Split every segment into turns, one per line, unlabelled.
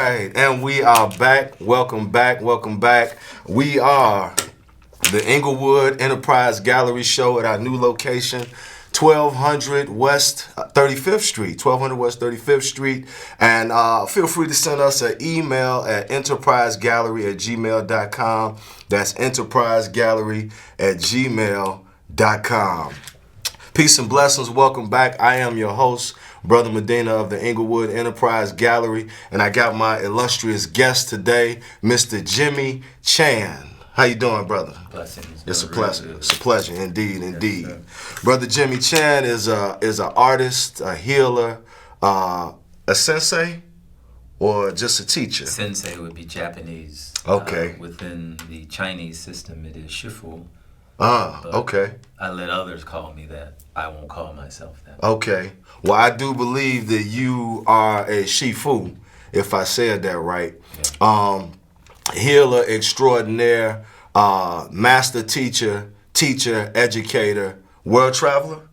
right, and we are back. Welcome back. Welcome back. We are the Inglewood Enterprise Gallery show at our new location, 1200 West 35th Street. 1200 West 35th Street. And feel free to send us an email at enterprisegallery@gmail.com. That's enterprisegallery@gmail.com. Peace and blessings. Welcome back. I am your host, Brother Medina of the Inglewood Enterprise Gallery, and I got my illustrious guest today, Mr. Jimmy Chan. How you doing, brother?
Blessings.
It's a pleasure.
Really
It's a pleasure, indeed, indeed.
Yes,
Brother Jimmy Chan is an artist, a healer, a sensei, or just a teacher?
Sensei would be Japanese.
Okay.
Within the Chinese system, it is Shifu.
Okay.
I let others call me that. I won't call myself that.
Okay. Well, I do believe that you are a Shifu, if I said that right.
Yeah.
Healer extraordinaire, master teacher, educator, world traveler?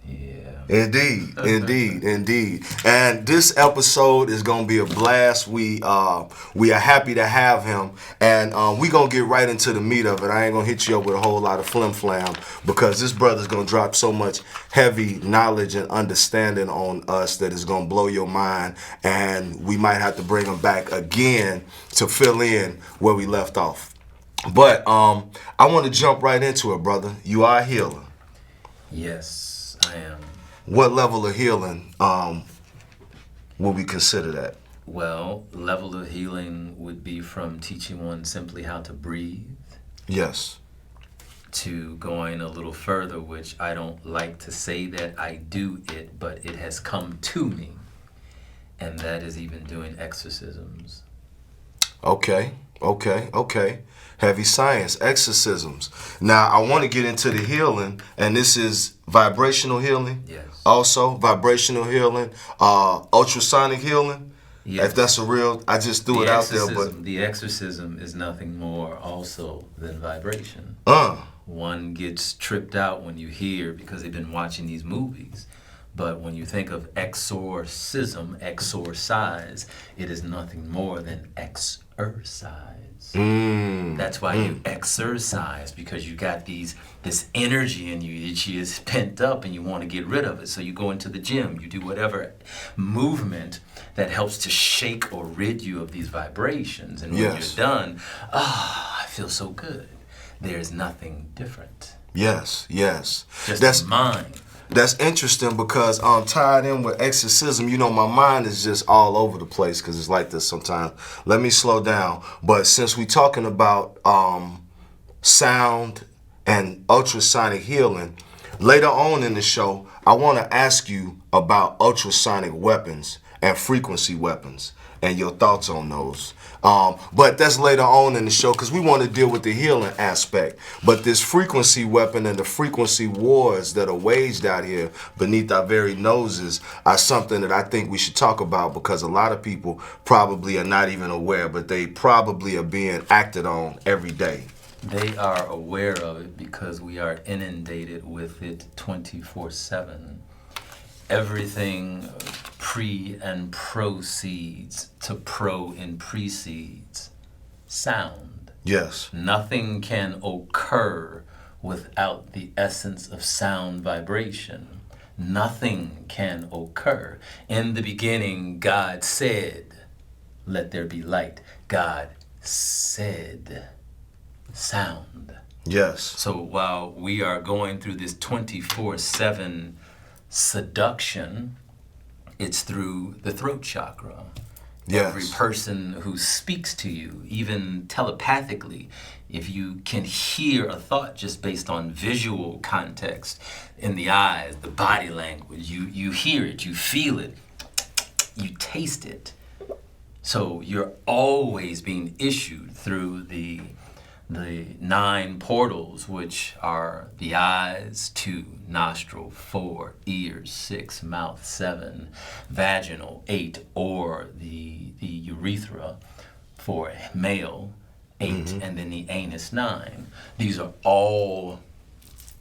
Yeah.
Indeed, indeed, indeed. And this episode is gonna be a blast. We are happy to have him, and we gonna get right into the meat of it. I ain't gonna hit you up with a whole lot of flim flam because this brother's gonna drop so much heavy knowledge and understanding on us that is gonna blow your mind, and we might have to bring him back again to fill in where we left off. But I want to jump right into it, brother. You are a healer.
Yes, I am.
What level of healing will we consider that?
Well, level of healing would be from teaching one simply how to breathe
Yes.
to going a little further, which I don't like to say that I do it, but it has come to me, and that is even doing exorcisms.
Okay. Heavy science, exorcisms. Now, I want to get into the healing, and this is vibrational healing.
Yes.
Also, vibrational healing, ultrasonic healing.
Yes.
If that's a real, I just threw it out there, but
The exorcism is nothing more also than vibration. One gets tripped out when you hear, because they've been watching these movies. But when you think of exorcism, exorcise, it is nothing more than exercise. That's why you exercise, because you got this energy in you that is pent up and you want to get rid of it. So you go into the gym, you do whatever movement that helps to shake or rid you of these vibrations. And when
Yes.
you're done, I feel so good. There's nothing different.
yes.
Just
That's
mind.
That's interesting because tied in with exorcism, my mind is just all over the place because it's like this sometimes. Let me slow down. But since we're talking about sound and ultrasonic healing, later on in the show, I want to ask you about ultrasonic weapons and frequency weapons and your thoughts on those. But that's later on in the show because we want to deal with the healing aspect. But this frequency weapon and the frequency wars that are waged out here beneath our very noses are something that I think we should talk about because a lot of people probably are not even aware, but they probably are being acted on every day.
They are aware of it because we are inundated with it 24/7. Everything pre and proceeds to pro and precedes sound.
Yes.
Nothing can occur without the essence of sound vibration. Nothing can occur. In the beginning, God said, "Let there be light." God said, sound.
Yes.
So while we are going through this 24/7 seduction, it's through the throat chakra.
Yes.
Every person who speaks to you, even telepathically, if you can hear a thought just based on visual context in the eyes, the body language, you hear it, you feel it, you taste it. So you're always being issued through the 9 portals, which are the eyes, 2, nostril, 4, ears, 6, mouth, 7, vaginal, 8, or the urethra for male, 8, and then the anus, 9. These are all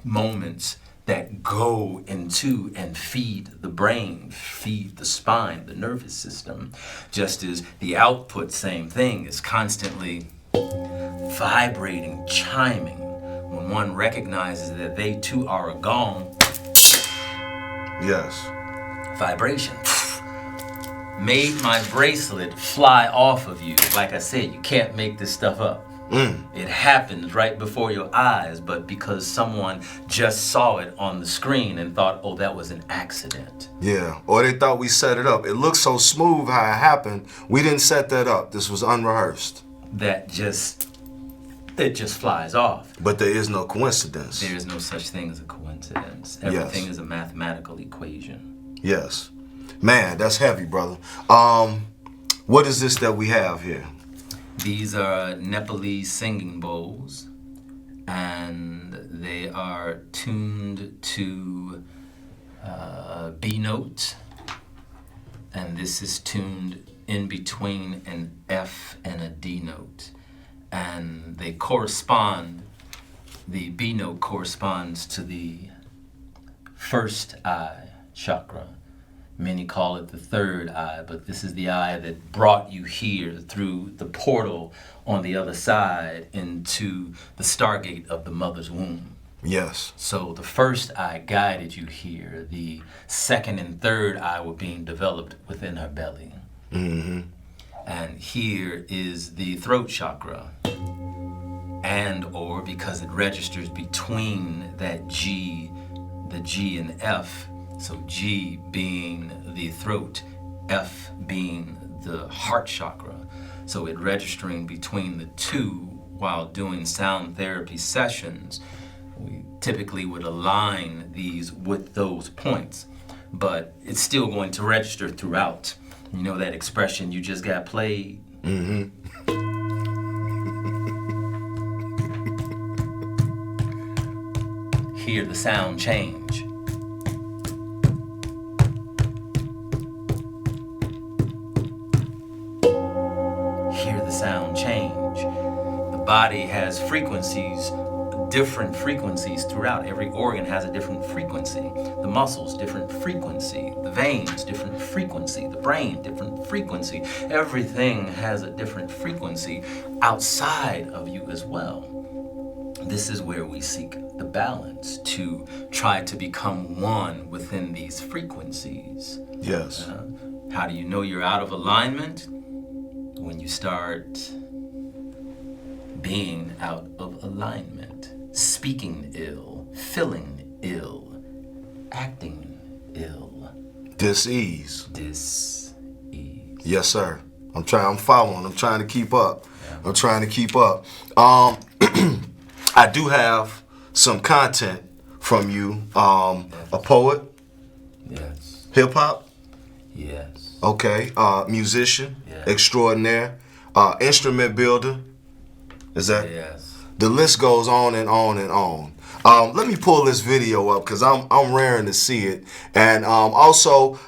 moments that go into and feed the brain, feed the spine, the nervous system, just as the output, same thing, is constantly vibrating, chiming. When one recognizes that they too are a gong,
Yes.
vibration. Made my bracelet fly off of you. Like I said, you can't make this stuff up. It happens right before your eyes, but because someone just saw it on the screen and thought, oh, that was an accident.
Yeah, or they thought we set it up. It looked so smooth how it happened. We didn't set that up. This was unrehearsed.
It just flies off.
But there is no coincidence.
There is no such thing as a coincidence. Everything is a mathematical equation.
Yes. Man, that's heavy, brother. What is this that we have here?
These are Nepalese singing bowls, and they are tuned to B note, and this is tuned in between an F and a D note, and they correspond. The B note corresponds to the first eye chakra. Many call it the third eye, but this is the eye that brought you here through the portal on the other side into the stargate of the mother's womb.
Yes.
So the first eye guided you here. The second and third eye were being developed within her belly.
Mm-hmm.
And here is the throat chakra. And or because it registers between that G, the G and F. So G being the throat, F being the heart chakra. So it registering between the two while doing sound therapy sessions. We typically would align these with those points, but it's still going to register throughout. You know that expression, you just got played?
Mm-hmm.
Hear the sound change. Hear the sound change. The body has frequencies, different frequencies throughout. Every organ has a different frequency. The muscles, different frequency. The veins, different frequency. The brain, different frequency. Everything has a different frequency outside of you as well. This is where we seek the balance to try to become one within these frequencies.
Yes.
How do you know you're out of alignment? When you start being out of alignment, speaking ill, feeling ill, acting ill.
Dis-ease.
Dis-ease.
Yes, sir. I'm following. I'm trying to keep up.
Yeah.
I'm trying to keep up. I do have some content from you. A poet?
Yes.
Hip hop?
Yes.
Okay. Musician?
Yeah.
Extraordinaire. Instrument builder? Is that?
Yes.
The list goes on and on and on. Let me pull this video up because I'm raring to see it. And also,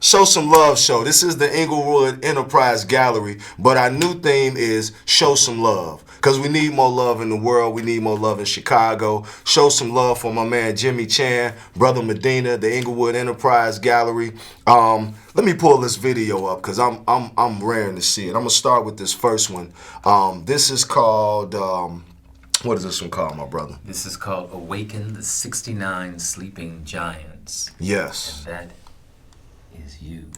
Show Some Love show. This is the Inglewood Enterprise Gallery, but our new theme is Show Some Love because we need more love in the world. We need more love in Chicago. Show some love for my man Jimmy Chan, Brother Medina, the Inglewood Enterprise Gallery. Let me pull this video up because I'm raring to see it. I'm gonna start with this first one. This is called. What is this one called, my brother?
This is called Awaken the 69 Sleeping Giants.
Yes.
And that is you.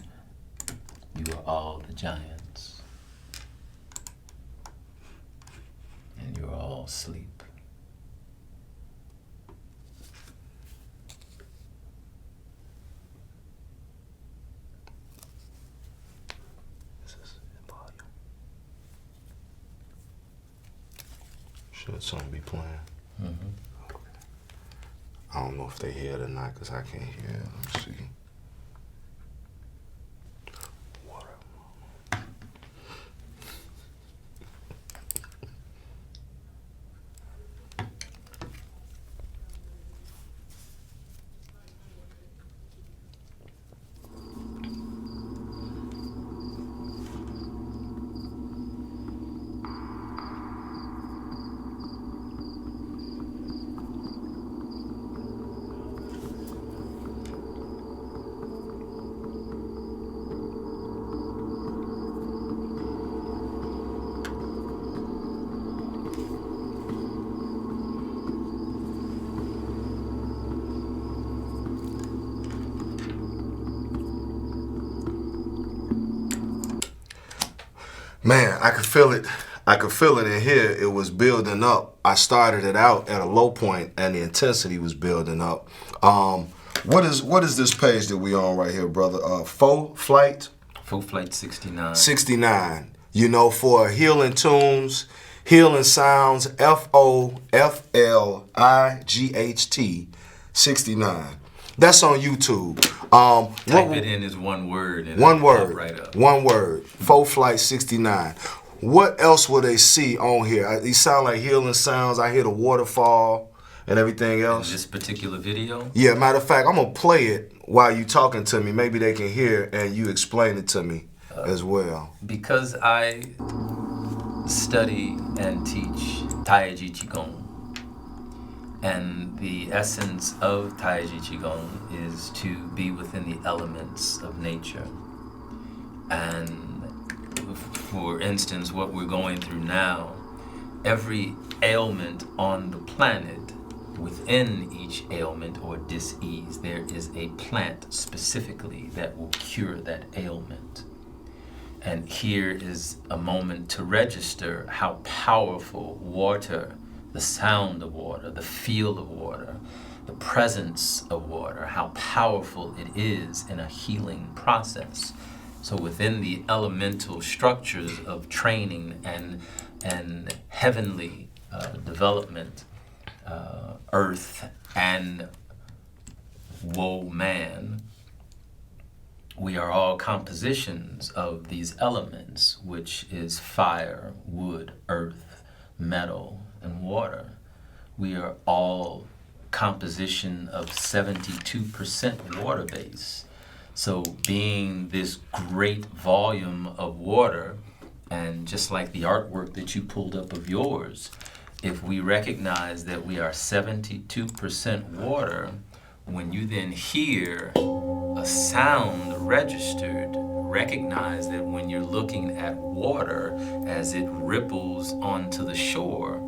You are all the giants. And you're all asleep.
Should something be playing?
Mm-hmm.
Okay. I don't know if they hear it or not because I can't hear it. Let's see. Man, I could feel it. I could feel it in here. It was building up. I started it out at a low point, and the intensity was building up. What is this page that we on right here, brother? Faux Flight
69.
69. You know, for healing tunes, healing sounds. FOFLIGHT 69. That's on YouTube.
Type it in as one word. And
One
it'll
word.
pop right up.
One word. Faux Flight 69. What else will they see on here? These sound like healing sounds. I hear the waterfall and everything else.
This particular video.
Yeah, matter of fact, I'm going to play it while you talking to me. Maybe they can hear and you explain it to me as well.
Because I study and teach Taiji Qigong. And the essence of Taiji Qigong is to be within the elements of nature. And for instance, what we're going through now, every ailment on the planet, within each ailment or dis-ease, there is a plant specifically that will cure that ailment. And here is a moment to register how powerful water, the sound of water, the feel of water, the presence of water, how powerful it is in a healing process. So within the elemental structures of training and heavenly development, earth and woe man, we are all compositions of these elements, which is fire, wood, earth, metal, and water. We are all composition of 72% water base. So being this great volume of water, and just like the artwork that you pulled up of yours, if we recognize that we are 72% water, when you then hear a sound registered, recognize that when you're looking at water as it ripples onto the shore,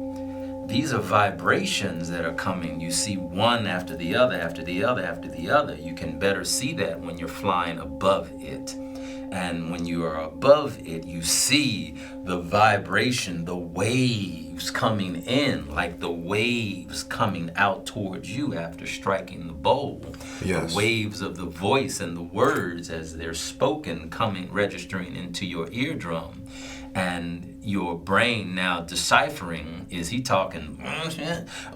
these are vibrations that are coming. You see one after the other, after the other, after the other. You can better see that when you're flying above it. And when you are above it, you see the vibration, the waves coming in, like the waves coming out towards you after striking the bowl.
Yes.
The waves of the voice and the words as they're spoken coming, registering into your eardrum. And your brain now deciphering, is he talking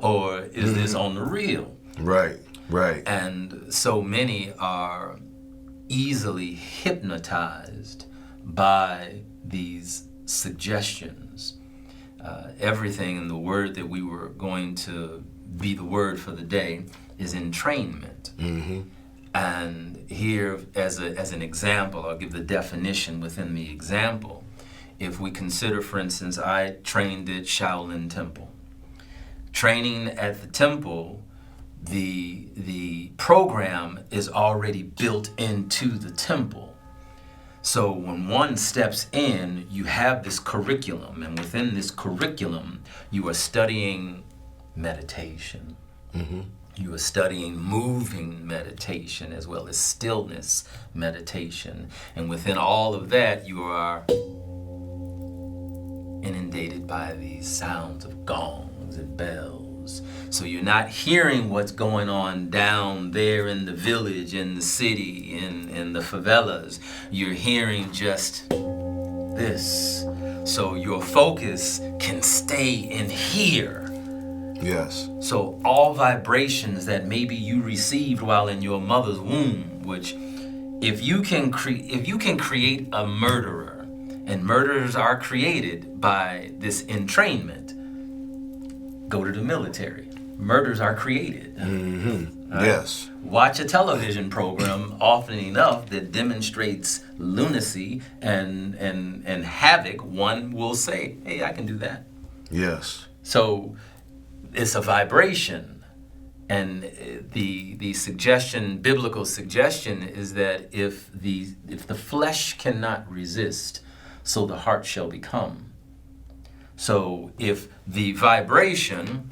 or is this on the real?
Right, right.
And so many are easily hypnotized by these suggestions. Everything in the word that we were going to be the word for the day is entrainment.
Mm-hmm.
And here, as an example, I'll give the definition within the example. If we consider, for instance, I trained at Shaolin Temple. Training at the temple, the program is already built into the temple. So when one steps in, you have this curriculum, and within this curriculum, you are studying meditation.
Mm-hmm.
You are studying moving meditation as well as stillness meditation. And within all of that, you are inundated by these sounds of gongs and bells. So you're not hearing what's going on down there in the village, in the city, in the favelas. You're hearing just this. So your focus can stay in here.
Yes.
So all vibrations that maybe you received while in your mother's womb, which if you can create a murderer, and murderers are created by this entrainment, go to the military. Murders are created.
Mm-hmm.
Right?
Yes.
Watch a television program often enough that demonstrates lunacy and havoc. One will say, hey, I can do that.
Yes.
So it's a vibration. And the suggestion, biblical suggestion, is that if the flesh cannot resist, so the heart shall become. So if the vibration,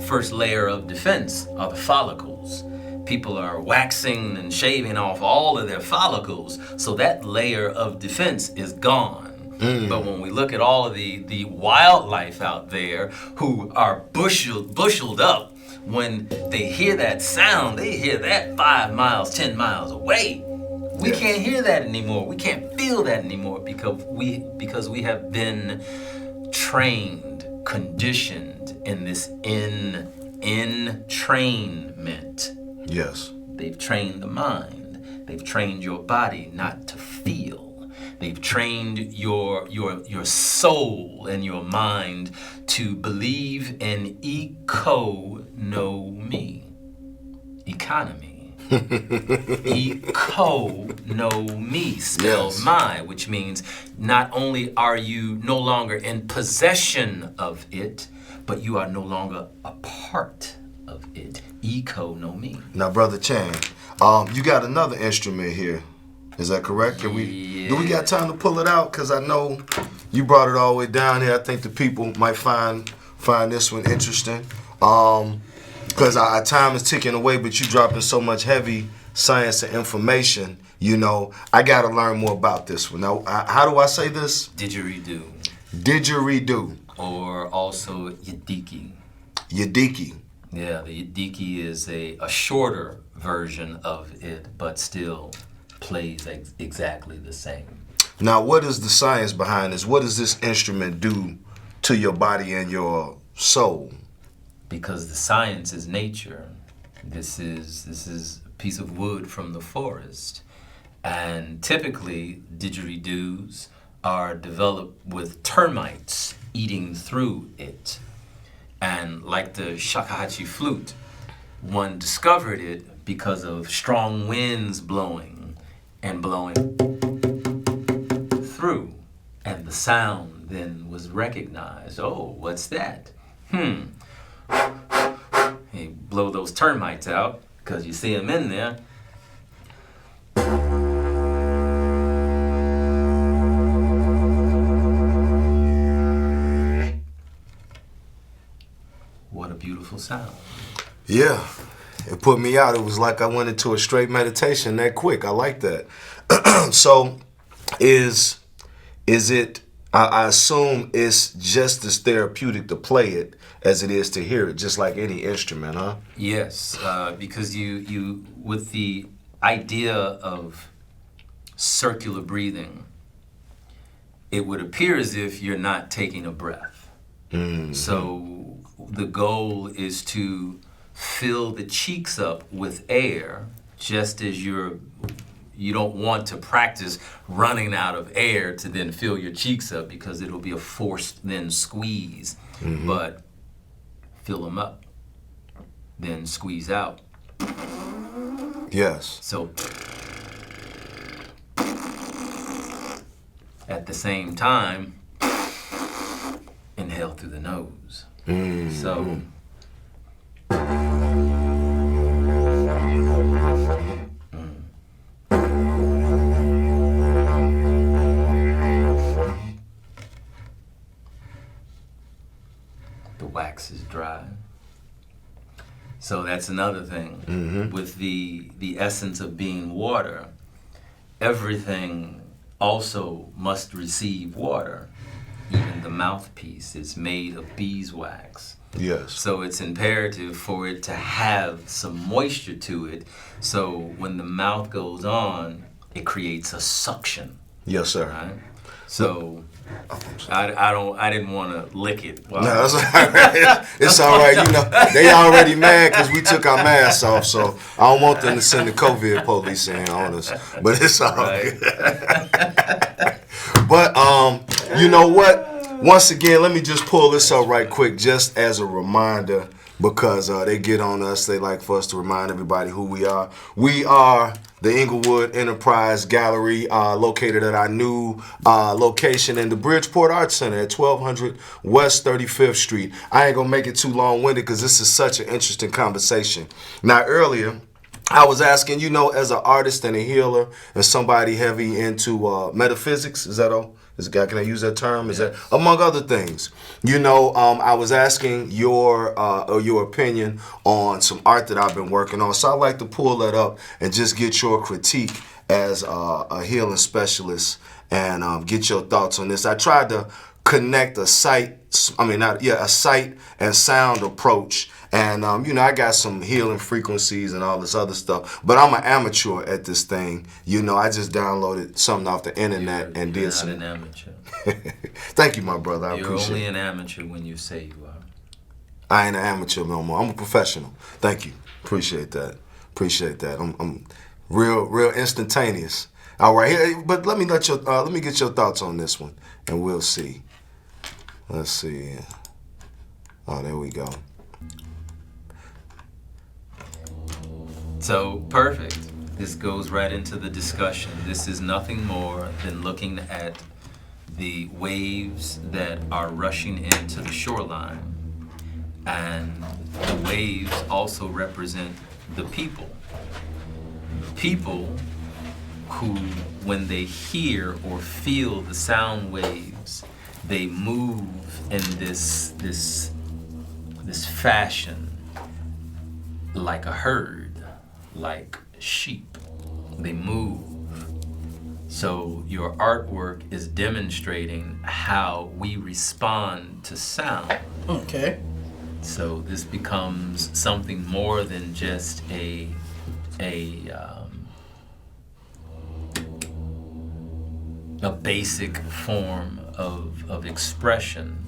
first layer of defense are the follicles. People are waxing and shaving off all of their follicles, so that layer of defense is gone. But when we look at all of the wildlife out there who are busheled up, when they hear that sound, they hear that 5 miles, 10 miles away. We can't hear that anymore. We can't feel that anymore because we have been trained, conditioned in this entrainment.
Yes.
They've trained the mind. They've trained your body not to feel. They've trained your soul and your mind to believe in economy. Economy spells my, which means not only are you no longer in possession of it, but you are no longer a part of it. Economy.
Now, Brother Chan, you got another instrument here. Is that correct? Do we got time to pull it out? Because I know you brought it all the way down here. I think the people might find this one interesting. Because our time is ticking away, but you dropping so much heavy science and information, I got to learn more about this one. Now, how do I say this?
Didgeridoo.
Didgeridoo.
Or also yidiki.
Yidiki.
Yeah, the yidiki is a shorter version of it, but still plays exactly the same.
Now, what is the science behind this? What does this instrument do to your body and your soul?
Because the science is nature. This is a piece of wood from the forest. And typically, didgeridoos are developed with termites eating through it. And like the shakuhachi flute, one discovered it because of strong winds blowing through. And the sound then was recognized. Oh, what's that? You blow those termites out because you see them in there. What a beautiful sound. Yeah,
it put me out. It was like I went into a straight meditation that quick. I like that. So is it, I assume it's just as therapeutic to play it as it is to hear it, just like any instrument, huh?
Yes, because you with the idea of circular breathing, it would appear as if you're not taking a breath. Mm-hmm. So the goal is to fill the cheeks up with air, just as you don't want to practice running out of air to then fill your cheeks up, because it'll be a forced then squeeze. Mm-hmm. But fill them up, then squeeze out.
Yes.
So at the same time, inhale through the nose. Mm-hmm. So the wax is dry. So that's another thing. Mm-hmm. With the essence of being water, everything also must receive water. Even the mouthpiece is made of beeswax.
Yes.
So it's imperative for it to have some moisture to it. So when the mouth goes on, it creates a suction.
Yes, sir.
Right? So I didn't want to lick it.
No, that's all right. It's all right. They already mad because we took our masks off, so I don't want them to send the COVID police in on us. But it's all right. But you know what? Once again, let me just pull this up right quick, just as a reminder, because they get on us. They like for us to remind everybody who we are. We are the Inglewood Enterprise Gallery, located at our new location in the Bridgeport Arts Center at 1200 West 35th Street. I ain't going to make it too long-winded because this is such an interesting conversation. Now, earlier, I was asking, as an artist and a healer and somebody heavy into metaphysics, is that Can I use that term? Is that among other things? You know, I was asking your opinion on some art that I've been working on, so I'd like to pull that up and just get your critique as a healing specialist and get your thoughts on this. I tried to connect a sight and sound approach. And, you know, I got some healing frequencies and all this other stuff. But I'm an amateur at this thing. You know, I just downloaded something off the internet and did some.
You're not an amateur.
Thank you, my brother. I
You're
appreciate
only
it.
an amateur when you say you are.
I ain't an amateur no more. I'm a professional. Thank you. Appreciate that. I'm real instantaneous. All right, here, but let me get your thoughts on this one, and we'll see. Let's see. Oh, there we go.
So, perfect. This goes right into the discussion. This is nothing more than looking at the waves that are rushing into the shoreline. And the waves also represent the people. People who, when they hear or feel the sound waves, they move in this fashion like a herd, like sheep. They move. So your artwork is demonstrating how we respond to sound.
Okay.
So this becomes something more than just a basic form of expression.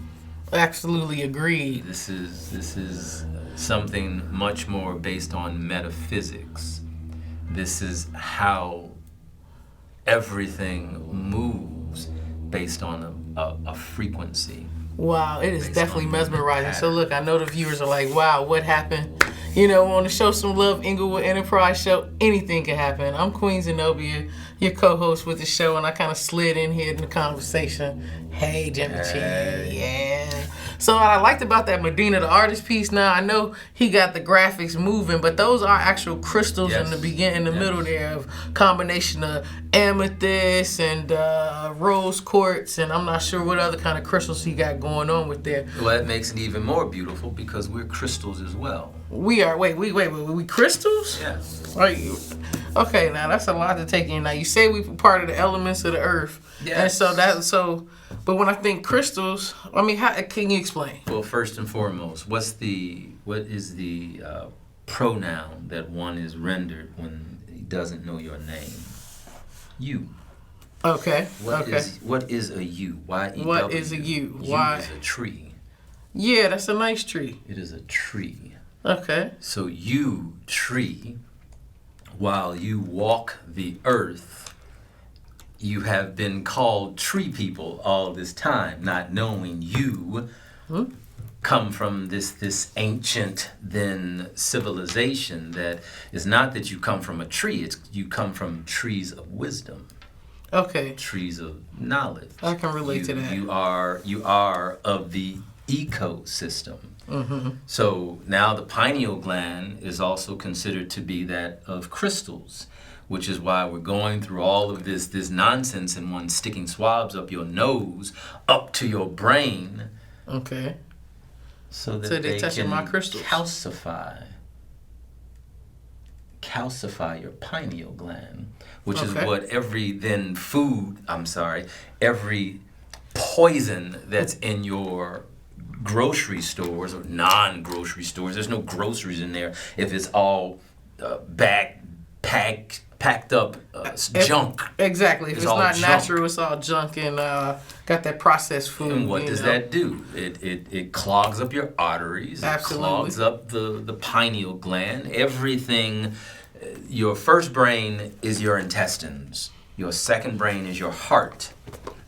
Absolutely agreed.
This is something much more based on metaphysics. This is how everything moves based on a frequency.
Wow, it is
Based
definitely
on
mesmerizing. So
pattern.
look, I know the viewers are like, wow, what happened? You know, on the Show Some Love Inglewood Enterprise show, anything can happen. I'm Queen Zenobia, your co-host with the show, and I kind of slid in here in the conversation. Hey, Jimmy G, yeah. So what I liked about that Medina, the artist piece, now I know he got the graphics moving, but those are actual crystals in the beginning, in the middle there, of combination of amethyst and rose quartz, and I'm not sure what other kind of crystals he got going on with there.
Well, that makes it even more beautiful because we're crystals as well.
We are, wait, we crystals?
Yes.
Are you? Okay, now that's a lot to take in. Now you say we part of the elements of the earth,
Yes.
and but when I think crystals, I mean, how can you explain?
Well, first and foremost, what is the pronoun that one is rendered when he doesn't know your name? You.
Okay.
What is a you? Y-E-W.
What is a you?
You is a tree.
Yeah, that's a nice tree.
It is a tree.
Okay.
So you, tree, while you walk the earth, you have been called tree people all this time, not knowing you come from this ancient then civilization that is not that you come from a tree, it's you come from trees of wisdom.
Okay.
Trees of knowledge.
I can relate to that.
You are of the ecosystem.
Mm-hmm.
So now the pineal gland is also considered to be that of crystals, which is why we're going through all of this nonsense and one sticking swabs up your nose, up to your brain.
Okay.
So that
So they're
they
touching
can
my crystals.
calcify your pineal gland, which is
Okay.
what every poison that's in your grocery stores or non-grocery stores. There's no groceries in there if it's all packed up junk.
Exactly. If
It's
it's
all
not
junk.
natural, it's all junk and got that processed food.
And what
you
does
know?
that do? It clogs up your arteries.
Absolutely.
It clogs up the pineal gland. Everything. Your first brain is your intestines. Your second brain is your heart.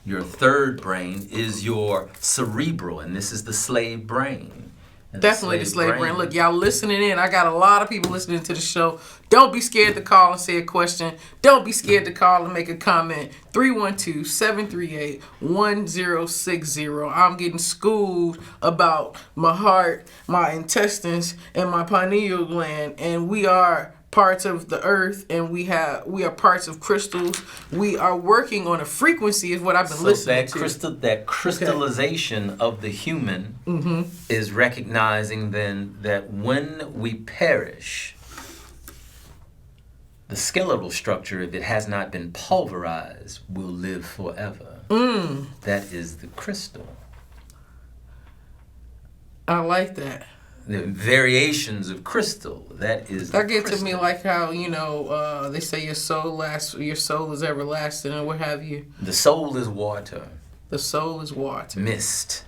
Your third brain is your cerebral, and this is the slave brain. And
Definitely the slave brain. Look, y'all listening in. I got a lot of people listening to the show. Don't be scared to call and say a question. Don't be scared to call and make a comment. 312-738-1060. I'm getting schooled about my heart, my intestines, and my pineal gland. And we are parts of the earth, and we are parts of crystals. We are working on a frequency, is what I've been listening to.
That crystallization of the human is recognizing then that when we perish, the skeletal structure, if it has not been pulverized, will live forever. That is the crystal.
I like that.
The variations of crystal, that is the
That gets to
crystal.
me like how, they say your soul is everlasting and what have you.
The soul is water.
The soul is water.
Mist.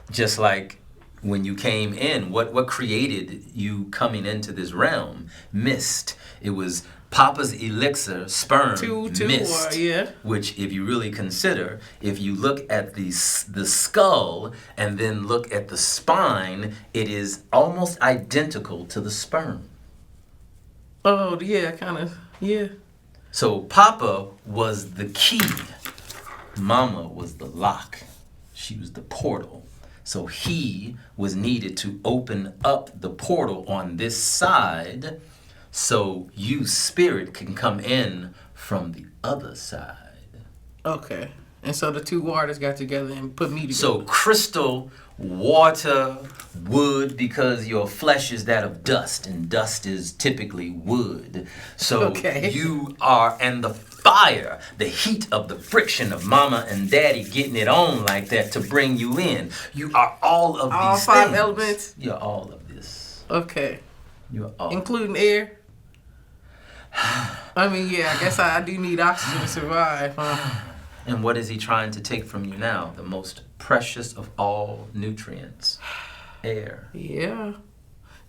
Just like when you came in, what created you coming into this realm? Mist. It was Papa's elixir, sperm, mist. Which, if you really consider, if you look at the skull and then look at the spine, it is almost identical to the sperm.
Oh, yeah, kind of, yeah.
So Papa was the key. Mama was the lock. She was the portal. So he was needed to open up the portal on this side so you, spirit, can come in from the other side.
Okay. And so the two waters got together and put me together.
So crystal, water, wood, because your flesh is that of dust, and dust is typically wood. So you are, and the fire, the heat of the friction of mama and daddy getting it on like that to bring you in. You are all of
all
these
five
things.
Elements?
You're all of this.
Okay.
You're all.
Including air? I mean, yeah, I guess I do need oxygen to survive, huh?
And what is he trying to take from you now? The most precious of all nutrients. Air.
Yeah.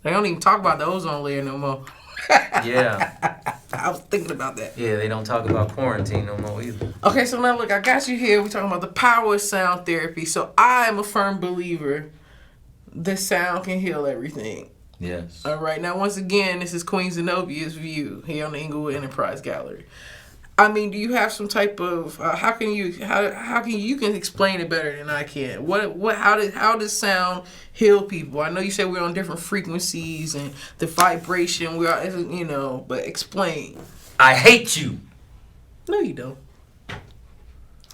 They don't even talk about the ozone layer no more.
Yeah.
I was thinking about that.
Yeah, they don't talk about quarantine no more either.
Okay, so now look, I got you here. We're talking about the power of sound therapy. So I am a firm believer that sound can heal everything.
Yes.
All right. Now, once again, this is Queen Zenobia's view here on the Inglewood Enterprise Gallery. I mean, do you have some type of how can you can explain it better than I can? How does sound heal people? I know you said we're on different frequencies and the vibration we are, but explain.
I hate you.
No, you don't.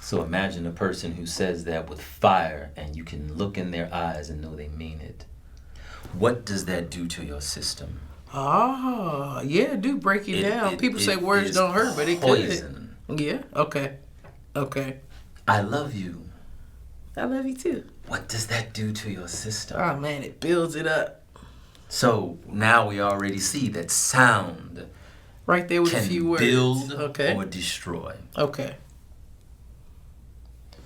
So imagine a person who says that with fire, and you can look in their eyes and know they mean it. What does that do to your system?
Ah, yeah, do break it down. People say words don't hurt, but it
poison.
Could. Yeah, okay.
I love you.
I love you too.
What does that do to your system?
Oh man, it builds it up.
So now we already see that sound
right there with a few words
build or destroy.
Okay.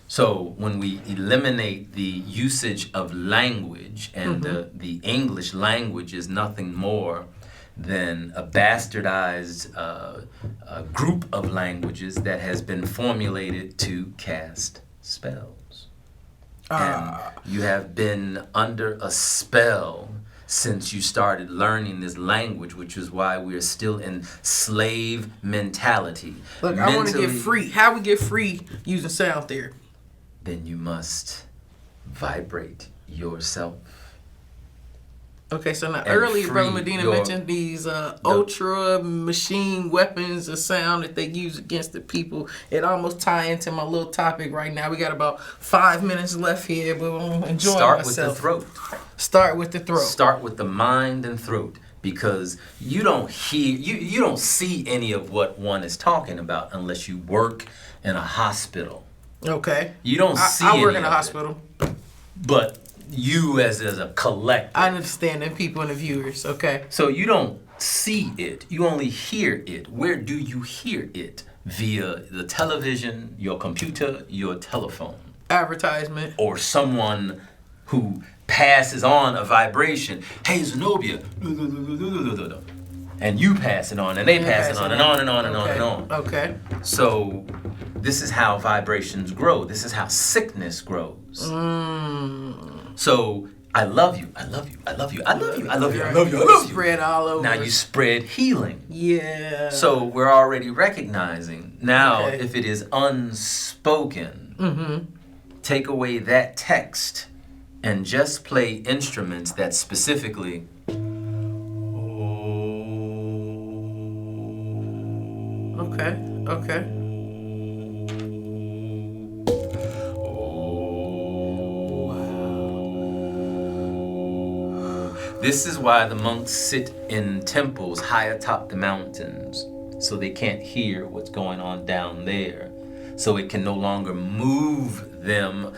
So when we eliminate the usage of language, and the English language is nothing more than a bastardized group of languages that has been formulated to cast spells. And you have been under a spell since you started learning this language, which is why we're still in slave mentality.
Look, I want to get free. How we get free using sound therapy?
Then you must vibrate yourself.
Okay, so now earlier Brother Medina mentioned these ultra machine weapons of sound that they use against the people. It almost ties into my little topic right now. We got about 5 minutes left here, but I'm enjoying myself.
Start with the throat.
Start with the throat.
Start with the mind and throat, because you don't hear, you don't see any of what one is talking about unless you work in a hospital.
Okay.
You don't see
I work in a hospital.
But you as a collective.
I understand them people and the viewers, okay.
So you don't see it. You only hear it. Where do you hear it? Via the television, your computer, your telephone.
Advertisement.
Or someone who passes on a vibration. Hey, Zenobia. And you pass it on, and they pass it on, and on and on and on and on.
Okay.
So this is how vibrations grow. This is how sickness grows. So I love you. I love you. I love you. I love you. I love you. I love you. I love you.
Spread all over.
Now you spread healing.
Yeah.
So we're already recognizing now if it is unspoken, take away that text and just play instruments that specifically.
Okay.
This is why the monks sit in temples high atop the mountains, so they can't hear what's going on down there, so it can no longer move them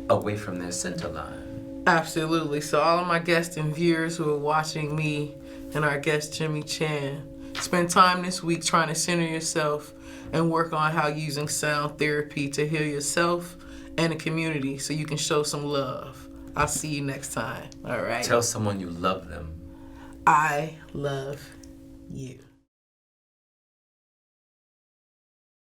away from their center line.
Absolutely. So all of my guests and viewers who are watching me and our guest Jimmy Chan, spend time this week trying to center yourself and work on how using sound therapy to heal yourself and the community so you can show some love. I'll see you next time. All right.
Tell someone you love them.
I love you.